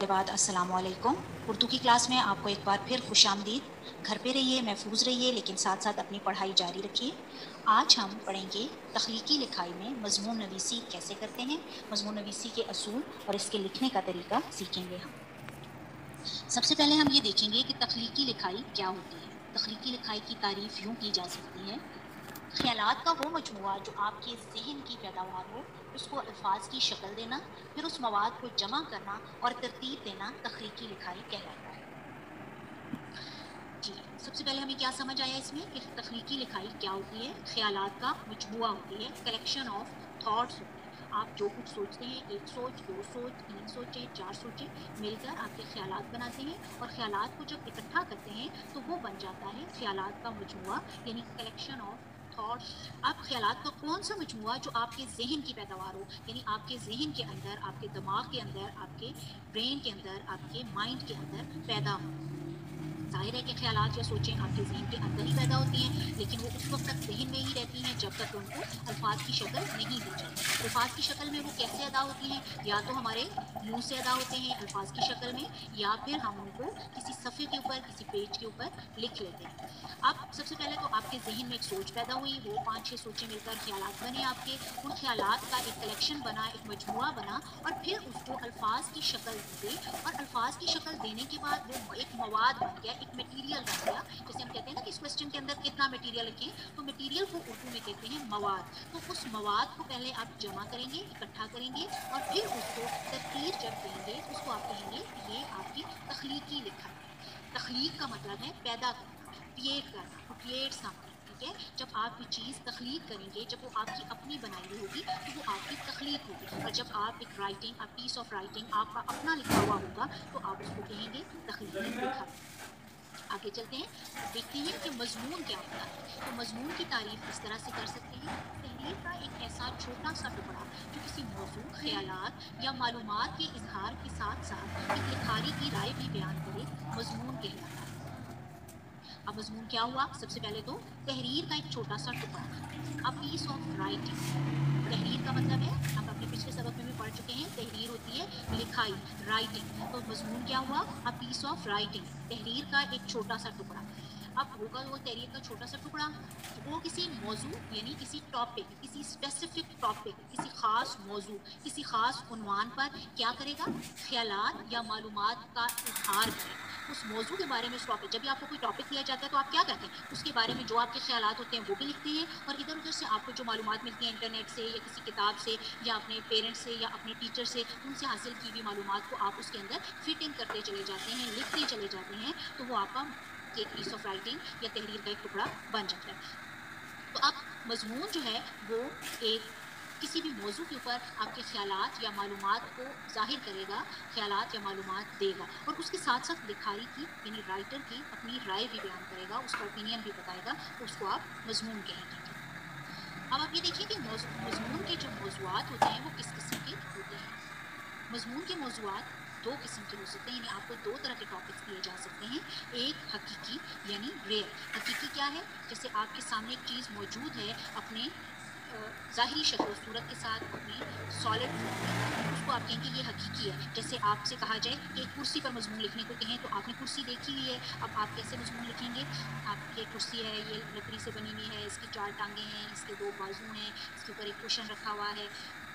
کے بعد السلام علیکم۔ اردو کی کلاس میں آپ کو ایک بار پھر خوش آمدید۔ گھر پہ رہیے، محفوظ رہیے، لیکن ساتھ ساتھ اپنی پڑھائی جاری رکھیے۔ آج ہم پڑھیں گے تخلیقی لکھائی میں مضمون نویسی کیسے کرتے ہیں، مضمون نویسی کے اصول اور اس کے لکھنے کا طریقہ سیکھیں گے ہم۔ سب سے پہلے ہم یہ دیکھیں گے کہ تخلیقی لکھائی کیا ہوتی ہے۔ تخلیقی لکھائی کی تعریف یوں کی جا سکتی ہے: خیالات کا وہ مجموعہ جو آپ کے ذہن کی پیداوار ہو، اس کو الفاظ کی شکل دینا، پھر اس مواد کو جمع کرنا اور ترتیب دینا تخلیقی لکھائی کہلاتا ہے۔ جی، سب سے پہلے ہمیں کیا سمجھ آیا اس میں کہ تخلیقی لکھائی کیا ہوتی ہے؟ خیالات کا مجموعہ ہوتی ہے، کلیکشن آف تھاٹس ہوتے ہیں۔ آپ جو کچھ سوچتے ہیں، ایک سوچ، دو سوچ، تین سوچیں، چار سوچیں، مل کر آپ کے خیالات بناتے ہیں، اور خیالات کو جب اکٹھا کرتے ہیں تو وہ بن جاتا ہے خیالات کا مجموعہ، یعنی کلیکشن آف تھاٹس۔ اب خیالات کا کون سا مجموعہ جو آپ کے ذہن کی پیداوار ہو، یعنی آپ کے ذہن کے اندر، آپ کے دماغ کے اندر، آپ کے برین کے اندر، آپ کے مائنڈ کے اندر پیدا ہو۔ ظاہر ہے کہ خیالات یا سوچیں آپ کے ذہن کے اندر ہی پیدا ہوتی ہیں، لیکن وہ اس وقت تک ذہن میں ہی رہتی ہیں جب تک ان کو الفاظ کی شکل نہیں دی جاتی۔ الفاظ کی شکل میں وہ کیسے ادا ہوتی ہیں؟ یا تو ہمارے منہ سے ادا ہوتے ہیں الفاظ کی شکل میں، یا پھر ہم ان کو کسی صفحے کے اوپر، کسی پیج کے اوپر لکھ لیتے ہیں۔ اب سب سے پہلے تو آپ کے ذہن میں ایک سوچ پیدا ہوئی، وہ 5-6 سوچیں مل کر خیالات بنے آپ کے، ان خیالات کا ایک کلیکشن بنا، ایک مجموعہ بنا، اور پھر اس کو الفاظ کی شکل دی گئی، اور الفاظ کی شکل دینے کے بعد وہ ایک مواد بن گیا، ایک میٹیریل بن گیا۔ جیسے ہم کہتے ہیں نا کہ اس کوسچن کے اندر کتنا میٹیریل لکھیں، تو میٹیریل کو اردو میں کہتے ہیں مواد۔ تو اس مواد کو پہلے آپ جمع کریں گے، اکٹھا کریں گے، اور پھر اس کو ترتیب جب دیں گے تو اس کو آپ کہیں گے کہ یہ آپ کی تخلیقی لکھائی ہے۔ تخلیق کا مطلب ہے پیدا کرنا، کریٹ کرنا، ٹو کریٹ سم تھنگ، ٹھیک ہے؟ جب آپ کوئی چیز تخلیق کریں گے، جب وہ آپ کی اپنی بنائی ہوئی ہوگی تو وہ آپ کی تخلیق ہوگی، اور جب آپ ایک رائٹنگ، پیس آف رائٹنگ آپ کا اپنا لکھا ہوا ہوگا تو آپ اس کو کہیں گے تخلیقی لکھائی۔ آگے چلتے ہیں، دیکھتے ہیں کہ مضمون کیا ہوتا ہے۔ تو مضمون کی تعریف اس طرح سے کر سکتے ہیں: تحریر کا ایک ایسا چھوٹا سا ٹکڑا جو کسی موضوع، خیالات یا معلومات کے اظہار کے ساتھ ساتھ ایک لکھاری کی رائے بھی بیان کرے، مضمون کہلاتا ہے۔ اب مضمون کیا ہوا؟ سب سے پہلے تو تحریر کا ایک چھوٹا سا ٹکڑا، a piece of writing۔ تحریر کا مطلب ہے، ہم اپنے پچھلے سبق میں بھی پڑھ چکے ہیں، تحریر ہوتی ہے لکھائی، رائٹنگ۔ تو مضمون کیا ہوا؟ a piece of writing، تحریر کا ایک چھوٹا سا ٹکڑا۔ اب ہوگا وہ تحریر کا چھوٹا سا ٹکڑا، وہ کسی موضوع، یعنی کسی ٹاپک، کسی اسپیسیفک ٹاپک، کسی خاص موضوع، کسی خاص عنوان پر کیا کرے گا؟ خیالات یا معلومات کا اظہار کرے گا۔ اس موضوع کے بارے میں، اس ٹاپک، جب بھی آپ کو کوئی ٹاپک دیا جاتا ہے تو آپ کیا کرتے ہیں؟ اس کے بارے میں جو آپ کے خیالات ہوتے ہیں وہ بھی لکھتے ہیں، اور ادھر ادھر سے آپ کو جو معلومات ملتی ہیں انٹرنیٹ سے یا کسی کتاب سے یا اپنے پیرنٹس سے یا اپنے ٹیچر سے، ان سے حاصل کی ہوئی معلومات کو آپ اس کے اندر فٹ ان کرتے چلے جاتے ہیں، لکھتے چلے جاتے ہیں، تو وہ آپ کا ایک پیس آف رائٹنگ یا تحریر کا ایک ٹکڑا بن جاتا ہے۔ تو اب مضمون جو ہے وہ ایک کسی بھی موضوع کے اوپر آپ کے خیالات یا معلومات کو ظاہر کرے گا، خیالات یا معلومات دے گا، اور اس کے ساتھ ساتھ لکھاری کی، یعنی رائٹر کی اپنی رائے بھی بیان کرے گا، اس کا اوپینین بھی بتائے گا، تو اس کو آپ مضمون کہیں گے۔ اب آپ یہ دیکھیں کہ مضمون کے جو موضوعات ہوتے ہیں وہ کس قسم کے ہوتے ہیں۔ مضمون کے موضوعات دو قسم کے ہو سکتے ہیں، یعنی آپ کو دو طرح کے ٹاپکس دیے جا سکتے ہیں۔ ایک حقیقی، یعنی ریئل۔ حقیقی کیا ہے؟ جیسے آپ کے سامنے ایک چیز موجود ہے اپنے ظاہری شکل و صورت کے ساتھ، اپنی سالڈ فارم میں، تو اس کو آپ کہیں گے یہ حقیقی ہے۔ جیسے آپ سے کہا جائے کہ ایک کرسی پر مضمون لکھنے کو کہیں تو آپ نے کرسی دیکھی ہوئی ہے، اب آپ کیسے مضمون لکھیں گے؟ آپ، یہ کرسی ہے، یہ لکڑی سے بنی ہوئی ہے، اس کی 4 ٹانگیں ہیں، اس کے 2 بازو ہیں، اس کے اوپر ایک کوشن رکھا ہوا ہے،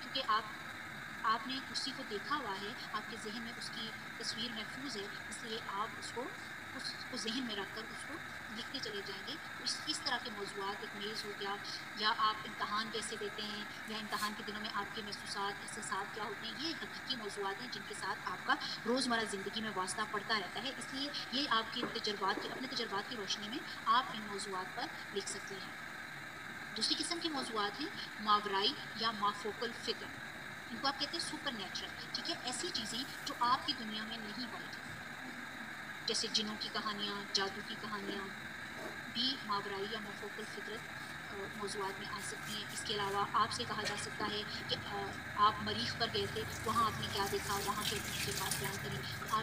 کیونکہ آپ نے کرسی کو دیکھا ہوا ہے، آپ کے ذہن میں اس کی تصویر محفوظ ہے، اس لیے آپ اس کو ذہن میں رکھ کر اس کو لکھتے چلے جائیں گے۔ تو اس طرح کے موضوعات، ایک میز ہو گیا، یا آپ امتحان کیسے دیتے ہیں، یا امتحان کے دنوں میں آپ کے محسوسات، احساسات کیا ہوتے ہیں، یہ حقیقی موضوعات ہیں جن کے ساتھ آپ کا روزمرہ زندگی میں واسطہ پڑتا رہتا ہے، اس لیے یہ آپ کے اپنے تجربات کی روشنی میں آپ ان موضوعات پر لکھ سکتے ہیں۔ دوسری قسم کے موضوعات ہیں ماورائی یا مافوکل فکر، ان کو آپ کہتے ہیں سپر نیچرل، ٹھیک ہے؟ ایسی چیزیں جو آپ کی دنیا میں نہیں پائی جاتی، جیسے جنوں کی کہانیاں، جادو کی کہانیاں بھی ماورائی یا مافوکل فکرت موضوعات میں آ سکتی ہیں۔ اس کے علاوہ آپ سے کہا جا سکتا ہے کہ آپ مریخ پر گئے تھے، وہاں آپ نے کیا دیکھا، وہاں کے اپنے تجربات بیان کریں۔ تو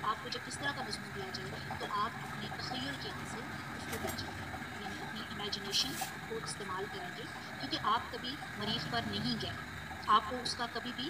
آپ کو جب اس طرح کا مضمون دیا جائے تو آپ اپنے تخیل کی آنکھ سے اس کو دیکھیں گے، یعنی اپنی امیجنیشن کو استعمال کریں گے، کیونکہ آپ کبھی مریخ پر نہیں گئے، آپ کو اس کا کبھی بھی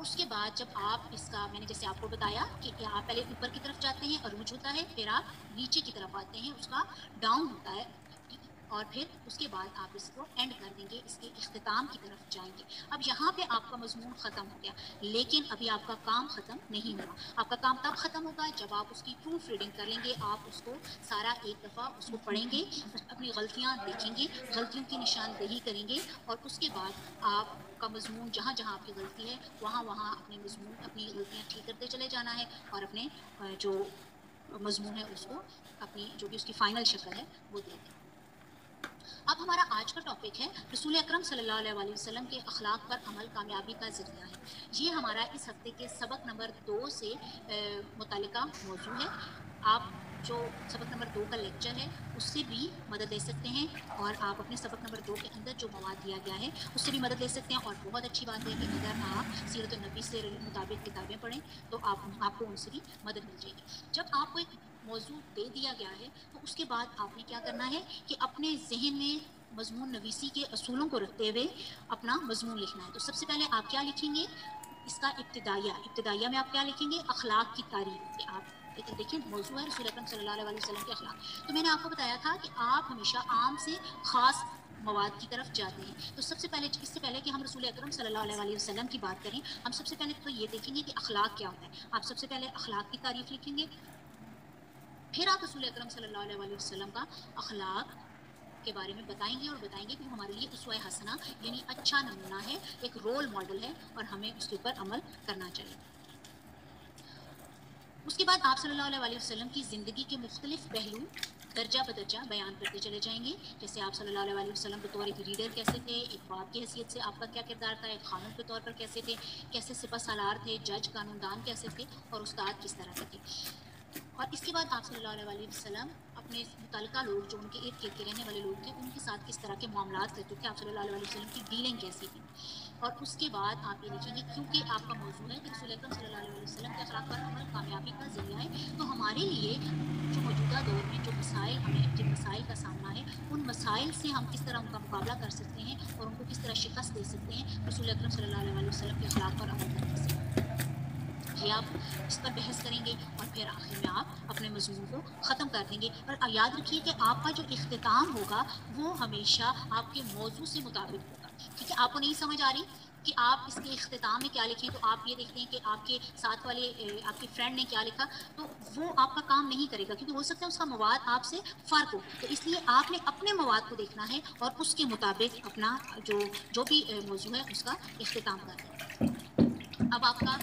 اس کے بعد جب آپ اس کا میں نے جیسے آپ کو بتایا کہ آپ پہلے اوپر کی طرف جاتے ہیں عروج ہوتا ہے، پھر آپ نیچے کی طرف آتے ہیں، اس کا ڈاؤن ہوتا ہے، اور پھر اس کے بعد آپ اس کو اینڈ کر دیں گے، اس کے اختتام کی طرف جائیں گے۔ اب یہاں پہ آپ کا مضمون ختم ہو گیا، لیکن ابھی آپ کا کام ختم نہیں ہوا۔ آپ کا کام تب ختم ہوگا جب آپ اس کی پروف ریڈنگ کر لیں گے، آپ اس کو سارا ایک دفعہ اس کو پڑھیں گے، اپنی غلطیاں دیکھیں گے، غلطیوں کی نشاندہی کریں گے، اور اس کے بعد آپ کا مضمون جہاں جہاں آپ کی غلطی ہے وہاں وہاں اپنے مضمون اپنی غلطیاں ٹھیک کرتے چلے جانا ہے، اور اپنے جو مضمون ہے اس کو اپنی جو بھی اس کی فائنل شکل ہے وہ دے دیں۔ اب ہمارا آج کا ٹاپک ہے رسول اکرم صلی اللہ علیہ وسلم کے اخلاق پر عمل کامیابی کا ذریعہ ہے۔ یہ ہمارا اس ہفتے کے سبق نمبر 2 سے متعلقہ موضوع ہے۔ آپ جو سبق نمبر 2 کا لیکچر ہے اس سے بھی مدد لے سکتے ہیں، اور آپ اپنے سبق نمبر 2 کے اندر جو مواد دیا گیا ہے اس سے بھی مدد لے سکتے ہیں، اور بہت اچھی بات ہے کہ اگر آپ سیرت النبی سے مطابق کتابیں پڑھیں تو آپ کو ان سے بھی مدد مل جائے گی۔ جب آپ کو ایک موضوع دے دیا گیا ہے تو اس کے بعد آپ نے کیا کرنا ہے کہ اپنے ذہن میں مضمون نویسی کے اصولوں کو رکھتے ہوئے اپنا مضمون لکھنا ہے۔ تو سب سے پہلے آپ کیا لکھیں گے؟ اس کا ابتدائیہ میں آپ کیا لکھیں گے؟ اخلاق کی تعریف۔ کہ آپ دیکھیں موضوع ہے رسول اکرم صلی اللہ علیہ وسلم کے اخلاق۔ تو میں نے آپ کو بتایا تھا کہ آپ ہمیشہ عام سے خاص مواد کی طرف جاتے ہیں۔ تو سب سے پہلے اس سے پہلے کہ ہم رسول اکرم صلی اللہ علیہ وسلم کی بات کریں، ہم سب سے پہلے تو یہ دیکھیں گے کہ اخلاق کیا ہوتا ہے۔ آپ سب سے پہلے اخلاق کی تعریف لکھیں گے، پھر آپ رسول اکرم صلی اللہ علیہ وسلم کا اخلاق کے بارے میں بتائیں گے، اور بتائیں گے کہ وہ ہمارے لیے اسوہ حسنہ یعنی اچھا نمونہ ہے، ایک رول ماڈل ہے، اور ہمیں اس کے اوپر عمل کرنا چاہیے۔ اس کے بعد آپ صلی اللہ علیہ وسلم کی زندگی کے مختلف پہلو درجہ بدرجہ بیان کرتے چلے جائیں گے۔ جیسے آپ صلی اللہ علیہ وسلم بطور ایک لیڈر کیسے تھے، ایک باپ کی حیثیت سے آپ کا کیا کردار تھا، ایک خادم کے طور پر کیسے تھے، کیسے سپہ سالار تھے، جج قانون دان کیسے تھے، اور استاد کس طرح کے تھے۔ اور اس کے بعد آپ صلی اللہ علیہ وسلم اپنے متعلقہ لوگ جو ان کے ارد گرد کے رہنے والے لوگ تھے ان کے ساتھ کس طرح کے معاملات کرتے تھے، آپ صلی اللہ علیہ وسلم کی ڈیلنگ کیسی تھی۔ اور اس کے بعد آپ یہ لکھیں گے، کیونکہ آپ کا موضوع ہے کہ رسول اکرم صلی اللہ علیہ وسلم کے اخلاق پر عمل کامیابی کا ذریعہ ہے، تو ہمارے لیے جو موجودہ دور میں جو مسائل ہمیں جن مسائل کا سامنا ہے ان مسائل سے ہم کس طرح ان کا مقابلہ کر سکتے ہیں اور ان کو کس طرح شکست دے سکتے ہیں رسول اکرم صلی اللہ علیہ وسلم کے اخلاق پر عمل کرنے سے، یہ آپ اس پر بحث کریں گے، اور پھر آخر میں آپ اپنے مضمون کو ختم کر دیں گے۔ اور یاد رکھیے کہ آپ کا جو اختتام ہوگا وہ ہمیشہ آپ کے موضوع سے مطابق ہوگا۔ ٹھیک ہے، آپ کو نہیں سمجھ آ رہی کہ آپ اس کے اختتام میں کیا لکھیں، تو آپ یہ دیکھتے ہیں کہ آپ کے ساتھ والے آپ کے فرینڈ نے کیا لکھا، تو وہ آپ کا کام نہیں کرے گا، کیونکہ ہو سکتا ہے اس کا مواد آپ سے فرق ہو۔ تو اس لیے آپ نے اپنے مواد کو دیکھنا ہے اور اس کے مطابق اپنا جو بھی موضوع ہے اس کا اختتام کرنا ہے۔ اب آپ کا